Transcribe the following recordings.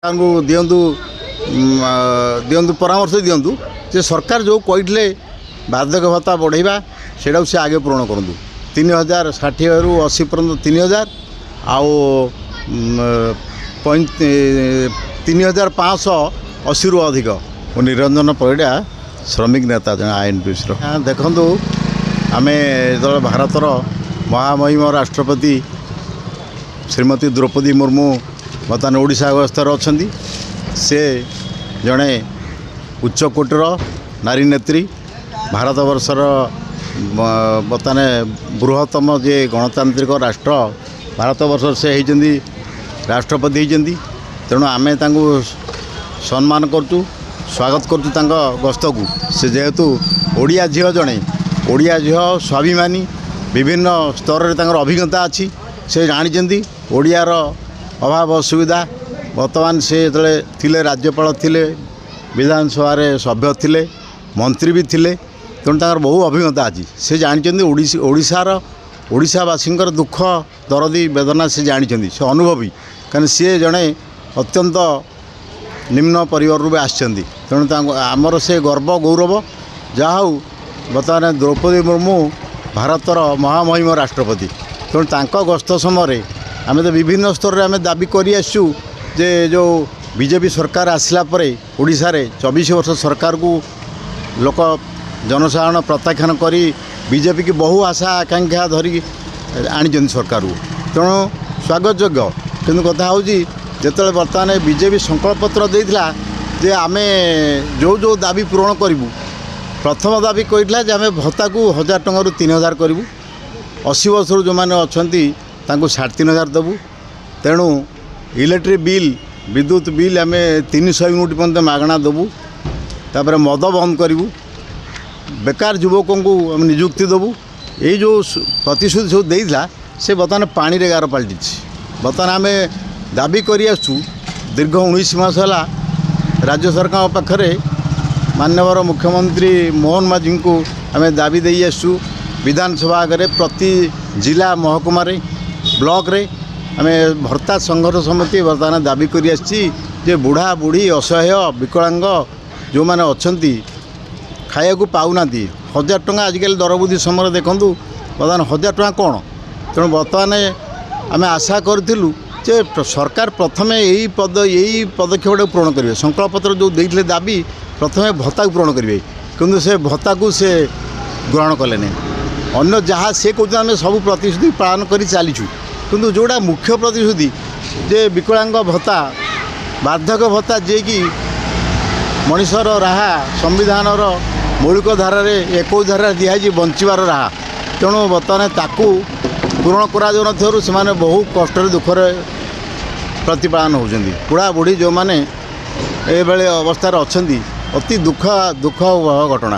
दिंतु दिंतु परामर्श दिंतु जे सरकार जो कही बार्धक्य भत्ता बढ़ेवा से आगे पूरण करूँ 3060 रु 80 पर्यंत 3000 आउ 3580 रु अधिक निरंजन परिड़ा श्रमिक नेता जन आईएनटीयूसी देखु आम जो भारतर महामहिम राष्ट्रपति श्रीमती द्रौपदी मुर्मू बर्तमान ओडिशा गस्तर अच्छा से जड़े उच्चकोटर नारी नेत्री भारत वर्षर बर्तमान बृहत्तम जे गणतांत्रिक राष्ट्र भारत वर्ष से होती राष्ट्रपति होती तेणु आम सम्मान करूँ स्वागत करूँ गस्त को से जेहेतु ओडिया झील जड़े ओडिया झील स्वाभिमानी विभिन्न स्तर में अभिज्ञता अच्छी से जानते ओडियार अभाव असुविधा बर्तमान से जो राज्यपाल थिले विधानसभा सभ्य थिले मंत्री भी थिले तेणु बहु अभिज्ञता अच्छी से जानते ओडिशावासी दुख दरदी वेदना से जानते से अनुभवी कहीं सी जड़े अत्यंत निम्न परिवार आसछंती तेणु आमर से गर्व गौरव जहा बर्तमान द्रौपदी मुर्मू भारतर महामहिम राष्ट्रपति तेणु तांको गस्त समय आम तो विभिन्न स्तर में आम दाबी कर जे जो बीजेपी सरकार आसला परे ओडिशा रे 24 वर्ष सरकार को लोक जनसाधारण प्रत्याख्यान करी बीजेपी की बहु आशा आकांक्षा धरी आनी सरकार को तेणु स्वागत योग्य किंतु कथा हूँ जिते बर्तमान बीजेपी संकल्पपत्र देता जे आम जो जो दाबी पूरण करूँ प्रथम दाबी कहला जे आम भत्ता को 1000 टंका 3000 करूँ 80 वर्ष जो मैंने अच्छा 3500 देवु तेणु इलेक्ट्रिक बिल विद्युत बिल आम 300 यूनिट पर्यंत मागणा देवु तापर मद बंद करूँ बेकार युवकों को आम निजुक्ति देवु यही जो प्रतिश्रुति सब देता से बर्तमान पानी रे गार पलटि बर्तमान आम दाबी कर दीर्घ 19 मास है राज्य सरकार पाखे माननीय मुख्यमंत्री मोहन माझी को आम दाबी दे आसु विधानसभा आगे प्रति जिला महकुमा ब्लॉक रे आम भर्ता संघर्ष समिति बर्तमान दाबी कर बुढ़ा बुढ़ी असहाय विकलांग जो मैंने अच्छा खाया को पाऊना 1000 टंका आजिकल दरबुद्धि समय देखूँ बर्तमान 1000 टंका कौन तेणु बर्तमान आम आशा करूँ जे सरकार प्रथम यही पदक्षेप पूरण करेंगे संकल्पपत्र जो देते दाबी प्रथम भत्ता को पूरण करेंगे किंतु से भत्ता को से ग्रहण कले नहीं अन्य जहाँ से कहते आम सब प्रतिश्रुति पालन कर चलीचु किंतु जोड़ा मुख्य प्रतिश्रुति जे विकलांग भत्ता बार्धक्य भत्ता जे कि मनीषर राहा संविधान मौलिक धारा 21 धारा दिखाई बंचार राहा तेणु बर्तमान ताकू पूरण करा से बहु कष्ट दुखर प्रतिपादन होती बुढ़ा बुढ़ी जो मैंने ये अवस्था अच्छा अति दुख घटना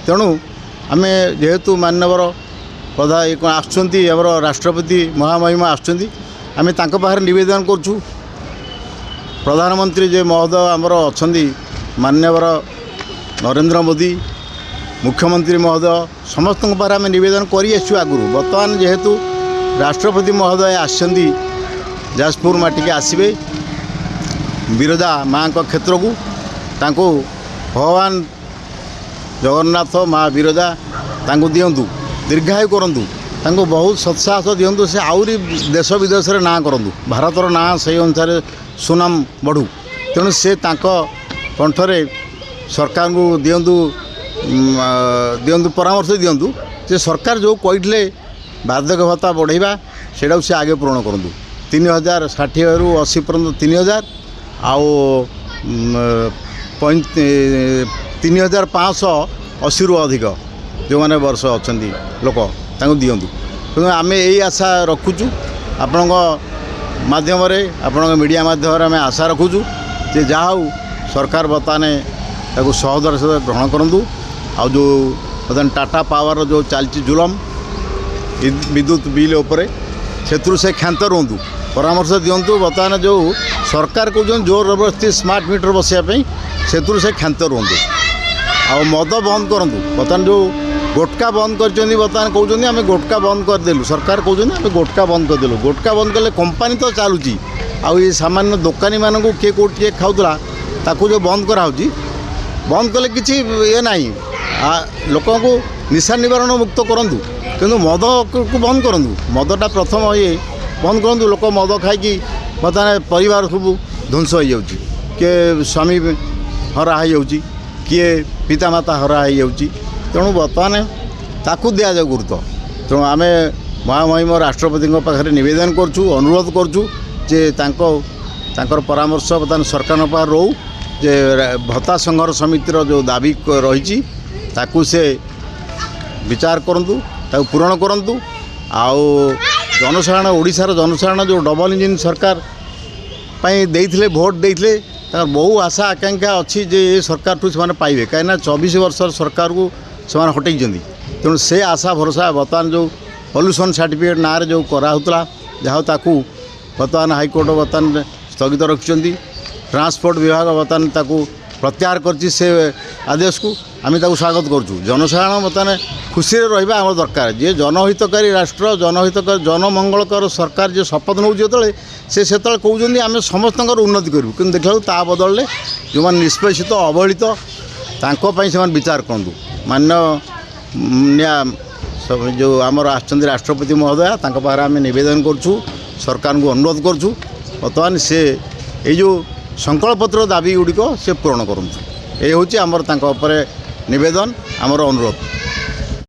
तेणु आम जेहेतु माननीय प्रधान आमर राष्ट्रपति महामहिमा आम पाखे नवेदन करूँ प्रधानमंत्री जे महोदय आमर अच्छा माननीय नरेंद्र मोदी मुख्यमंत्री महोदय समस्त पाखे आम नवेदन कर आगुरी बर्तमान जेहेतु राष्ट्रपति महोदय आसछंती जाजपुर माटिके आसबे विरजा माँ का क्षेत्र को तांको भगवान जगन्नाथ माँ विरजा तांको दिंतु दीर्घायु करंतु तांको बहुत सत्साहस दिंतु से आउरी देश विदेश में ना करंतु भारतर ना से अनुसार सुनाम बढ़ू तेणु से तांको कंठरे सरकार को दिंतु परामर्श दिंतु जे सरकार जो कही बार्धक्य भत्ता बढ़ेवा से आगे पूरण करूँ 3060 रु 80 पर्यंत 3000 आउ 3580 रु अधिक जो मैंने वर्ष अच्छा लोक दिंतु तेणु आम यही आशा रखुचु आपण माध्यम आपण मीडिया माध्यम आम आशा रखुचु जे जहाँ सरकार बर्तमान सहदर सहित ग्रहण करूँ आ जो बर्तमान टाटा पावर जो चलती जुलम विद्युत बिल उपरे से क्षांत रुहतु परामर्श दिंतु बर्तमान जो सरकार को जोर जबरदस्ती स्मार्ट मीटर बसापी से क्षांत रुहतु आ मद बंद करूँ बर्तमान जो गोटका बंद कर बर्तमान कहते आम गोटका बंद करदेलु सरकार कहते आम गोटका बंद करदेलु गोटका बंद कले कंपानी तो चलुची आउ ये सामान्य दोकानी मानक किए कौट किए खाऊला ताकू जो बंद कराऊँगी बंद कले किसी ये ना लोक निशा निवारण मुक्त करूँ किंतु मद को बंद करूँ मदटा प्रथम ये बंद करूँ लोक मद खाई बर्तमान परिवार सब ध्वंस हो जाऊँगी किए स्वामी हरा हो जाऊँगी किए पितामाता हरा हो जाऊँगी तेणु बर्तमान ताकू दि जाऊ गुरुत्व तेणु आम महामहिम राष्ट्रपति पाखे नवेदन करुँ अनुरोध करुँ जे तांकर परामर्श बर्तमान सरकार पाखे रो जे भत्ता संघर्ष समितिर जो दाबी रही ताकू से विचार करूँ ताकू पूरण करूँ आउ जनसाधारण ओडिशार जनसाधारण जो डबल इंजिन सरकार देइथिले भोट देइथिले तार बहु आशा आकांक्षा अच्छी जे ये सरकार ठू से पाइबे कहीं 24 वर्ष सरकार को से हटई तेणु से आशा भरोसा बर्तमान जो पॉल्यूशन सर्टिफिकेट ना जो कराला जहाँ ताकू बर्तमान हाईकोर्ट बर्तमान स्थगित रखिंट ट्रांसपोर्ट विभाग बर्तमान ताकू प्रत्याहार कर से आदेश को आम स्वागत करुँ जनसाधारण बर्तमान खुशी रहा आम दरकार जे जनहितकारी राष्ट्र जनहितकारी जनमंगलकर सरकार जो शपथ नौ जो से कहते आम समस्त उन्नति करूँ कि देखा ता बदल जो मैंने निष्पेषित अवहेलित से विचार करूँ मान्य जो आमर आछंती राष्ट्रपति महोदय पाखे आम नवेदन करुँ सरकार को अनुरोध करुँ बर्तमान से यो संकल्पपत्र दाबी गुड़िक से पूरण करूँ ये हूँ आमर नवेदन आमर अनुरोध।